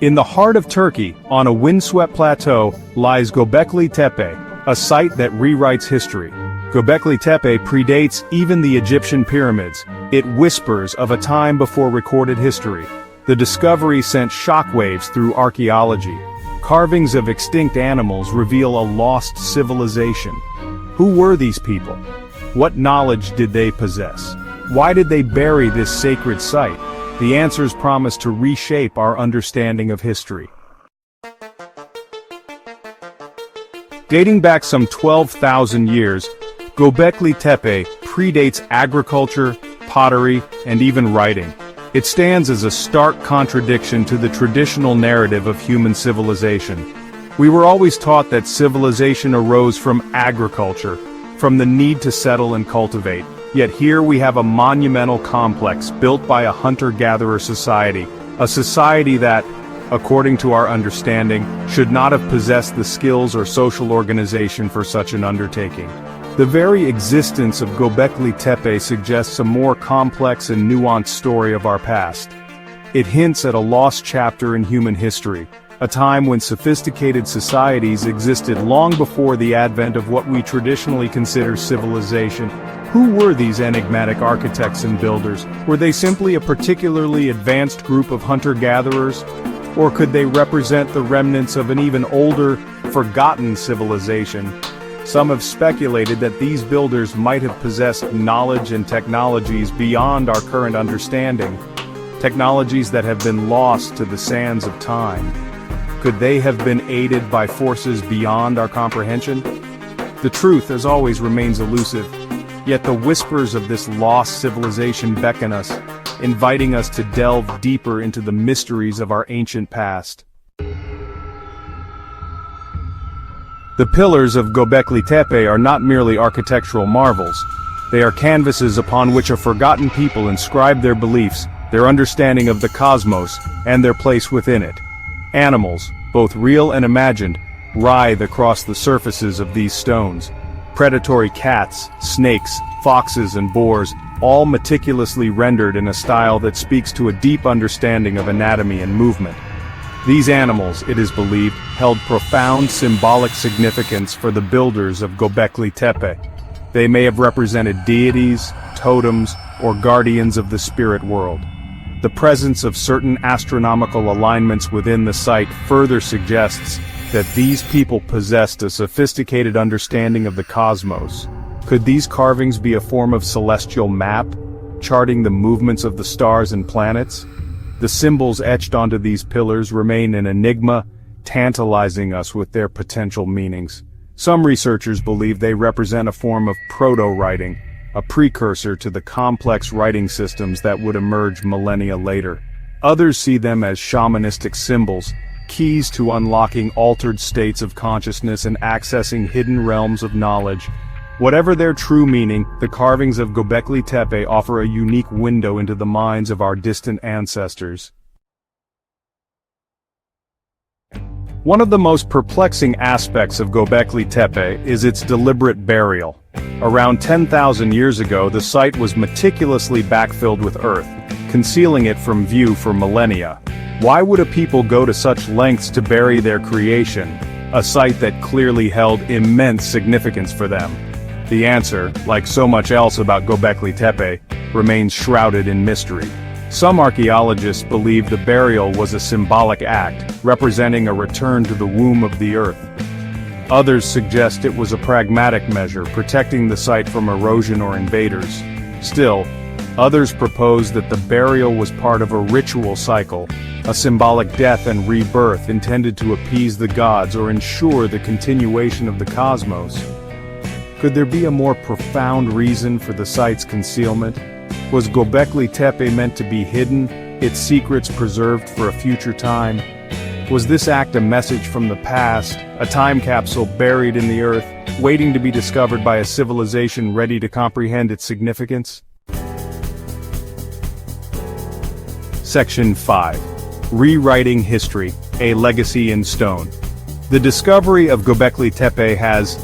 In the heart of Turkey, on a windswept plateau, lies Göbekli Tepe, a site that rewrites history. Göbekli Tepe predates even the Egyptian pyramids. It whispers of a time before recorded history. The discovery sent shockwaves through archaeology. Carvings of extinct animals reveal a lost civilization. Who were these people? What knowledge did they possess? Why did they bury this sacred site? The answers promise to reshape our understanding of history. Dating back some 12,000 years, Göbekli Tepe predates agriculture, pottery, and even writing. It stands as a stark contradiction to the traditional narrative of human civilization. We were always taught that civilization arose from agriculture, from the need to settle and cultivate. Yet here we have a monumental complex built by a hunter-gatherer society, a society that, according to our understanding, should not have possessed the skills or social organization for such an undertaking. The very existence of Göbekli Tepe suggests a more complex and nuanced story of our past. It hints at a lost chapter in human history, a time when sophisticated societies existed long before the advent of what we traditionally consider civilization. Who were these enigmatic architects and builders? Were they simply a particularly advanced group of hunter-gatherers? Or could they represent the remnants of an even older, forgotten civilization? Some have speculated that these builders might have possessed knowledge and technologies beyond our current understanding, technologies that have been lost to the sands of time. Could they have been aided by forces beyond our comprehension? The truth, as always, remains elusive, yet the whispers of this lost civilization beckon us, inviting us to delve deeper into the mysteries of our ancient past. The pillars of Göbekli Tepe are not merely architectural marvels. They are canvases upon which a forgotten people inscribe their beliefs, their understanding of the cosmos, and their place within it. Animals, both real and imagined, writhe across the surfaces of these stones. Predatory cats, snakes, foxes, and boars, all meticulously rendered in a style that speaks to a deep understanding of anatomy and movement. These animals, it is believed, held profound symbolic significance for the builders of Göbekli Tepe. They may have represented deities, totems, or guardians of the spirit world. The presence of certain astronomical alignments within the site further suggests that these people possessed a sophisticated understanding of the cosmos. Could these carvings be a form of celestial map, charting the movements of the stars and planets? The symbols etched onto these pillars remain an enigma, tantalizing us with their potential meanings. Some researchers believe they represent a form of proto-writing, a precursor to the complex writing systems that would emerge millennia later. Others see them as shamanistic symbols, keys to unlocking altered states of consciousness and accessing hidden realms of knowledge. Whatever their true meaning, the carvings of Göbekli Tepe offer a unique window into the minds of our distant ancestors. One of the most perplexing aspects of Göbekli Tepe is its deliberate burial. Around 10,000 years ago, the site was meticulously backfilled with earth, concealing it from view for millennia. Why would a people go to such lengths to bury their creation, a site that clearly held immense significance for them? The answer, like so much else about Göbekli Tepe, remains shrouded in mystery. Some archaeologists believe the burial was a symbolic act, representing a return to the womb of the earth. Others suggest it was a pragmatic measure, protecting the site from erosion or invaders. Still, others propose that the burial was part of a ritual cycle, a symbolic death and rebirth intended to appease the gods or ensure the continuation of the cosmos. Could there be a more profound reason for the site's concealment? Was Göbekli Tepe meant to be hidden, its secrets preserved for a future time? Was this act a message from the past, a time capsule buried in the earth, waiting to be discovered by a civilization ready to comprehend its significance? Section 5. Rewriting History, a Legacy in Stone. The discovery of Göbekli Tepe has,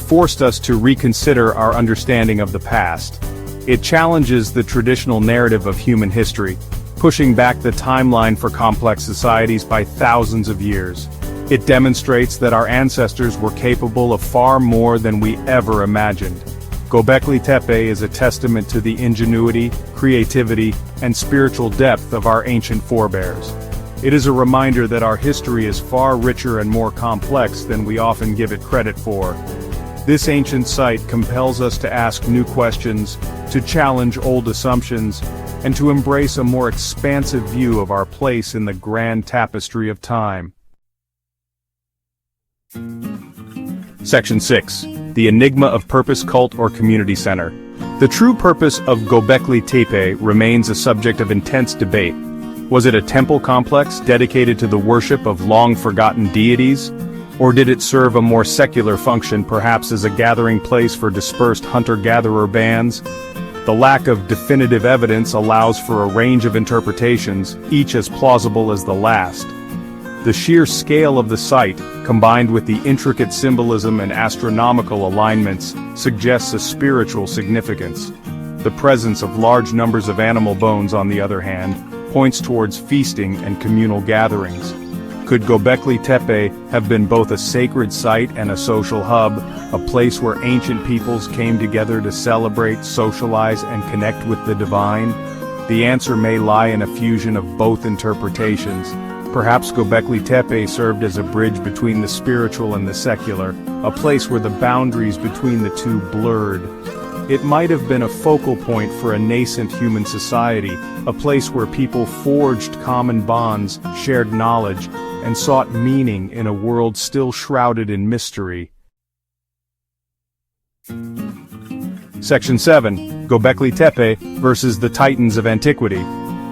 forced us to reconsider our understanding of the past. It challenges the traditional narrative of human history, pushing back the timeline for complex societies by thousands of years. It demonstrates that our ancestors were capable of far more than we ever imagined. Göbekli Tepe is a testament to the ingenuity, creativity, and spiritual depth of our ancient forebears. It is a reminder that our history is far richer and more complex than we often give it credit for. This ancient site compels us to ask new questions, to challenge old assumptions, and to embrace a more expansive view of our place in the grand tapestry of time. Section 6. The Enigma of Purpose Cult or Community Center. The true purpose of Göbekli Tepe remains a subject of intense debate. Was it a temple complex dedicated to the worship of long-forgotten deities? Or did it serve a more secular function, perhaps as a gathering place for dispersed hunter-gatherer bands? The lack of definitive evidence allows for a range of interpretations, each as plausible as the last. The sheer scale of the site, combined with the intricate symbolism and astronomical alignments, suggests a spiritual significance. The presence of large numbers of animal bones, on the other hand, points towards feasting and communal gatherings. Could Göbekli Tepe have been both a sacred site and a social hub, a place where ancient peoples came together to celebrate, socialize, and connect with the divine? The answer may lie in a fusion of both interpretations. Perhaps Göbekli Tepe served as a bridge between the spiritual and the secular, a place where the boundaries between the two blurred. It might have been a focal point for a nascent human society, a place where people forged common bonds, shared knowledge, and sought meaning in a world still shrouded in mystery. Section 7. Göbekli Tepe versus the Titans of Antiquity.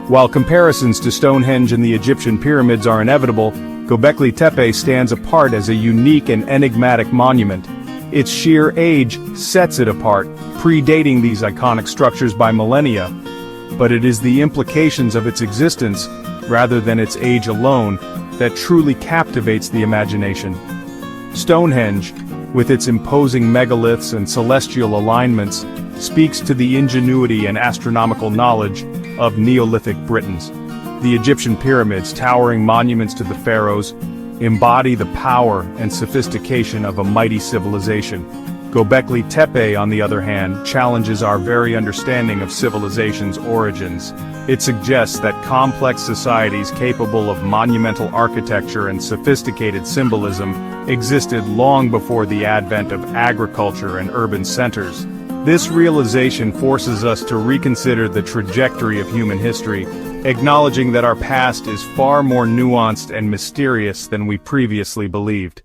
While comparisons to Stonehenge and the Egyptian pyramids are inevitable, Göbekli Tepe stands apart as a unique and enigmatic monument. Its sheer age sets it apart, predating these iconic structures by millennia. But it is the implications of its existence, rather than its age alone, that truly captivates the imagination. Stonehenge, with its imposing megaliths and celestial alignments, speaks to the ingenuity and astronomical knowledge of Neolithic Britons. The Egyptian pyramids, towering monuments to the pharaohs, embody the power and sophistication of a mighty civilization. Göbekli Tepe, on the other hand, challenges our very understanding of civilization's origins. It suggests that complex societies capable of monumental architecture and sophisticated symbolism existed long before the advent of agriculture and urban centers. This realization forces us to reconsider the trajectory of human history, acknowledging that our past is far more nuanced and mysterious than we previously believed.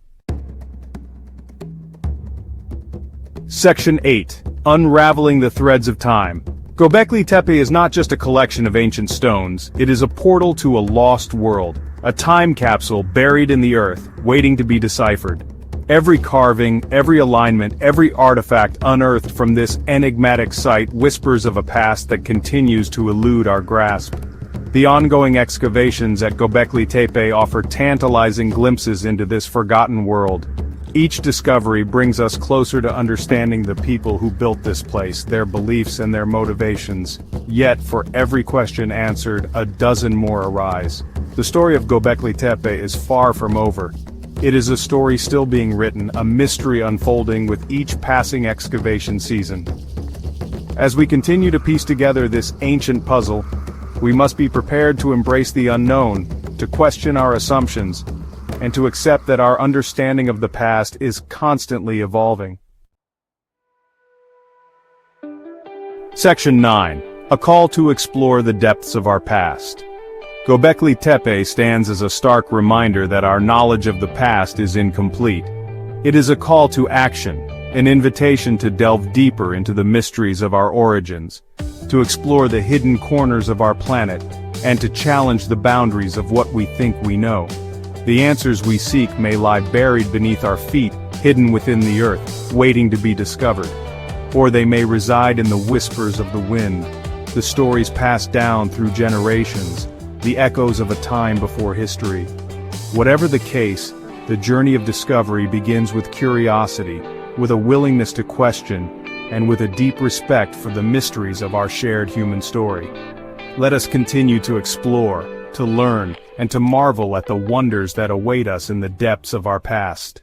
Section 8. Unraveling the Threads of Time. Göbekli Tepe is not just a collection of ancient stones, it is a portal to a lost world, a time capsule buried in the earth, waiting to be deciphered. Every carving, every alignment, every artifact unearthed from this enigmatic site whispers of a past that continues to elude our grasp. The ongoing excavations at Göbekli Tepe offer tantalizing glimpses into this forgotten world. Each discovery brings us closer to understanding the people who built this place, their beliefs and their motivations. Yet, for every question answered, a dozen more arise. The story of Göbekli Tepe is far from over. It is a story still being written, a mystery unfolding with each passing excavation season. As we continue to piece together this ancient puzzle, we must be prepared to embrace the unknown, to question our assumptions, and to accept that our understanding of the past is constantly evolving. Section 9. A call to explore the depths of our past. Göbekli Tepe stands as a stark reminder that our knowledge of the past is incomplete. It is a call to action, an invitation to delve deeper into the mysteries of our origins, to explore the hidden corners of our planet, and to challenge the boundaries of what we think we know. The answers we seek may lie buried beneath our feet, hidden within the earth, waiting to be discovered. Or they may reside in the whispers of the wind, the stories passed down through generations, the echoes of a time before history. Whatever the case, the journey of discovery begins with curiosity, with a willingness to question, and with a deep respect for the mysteries of our shared human story. Let us continue to explore, to learn, and to marvel at the wonders that await us in the depths of our past.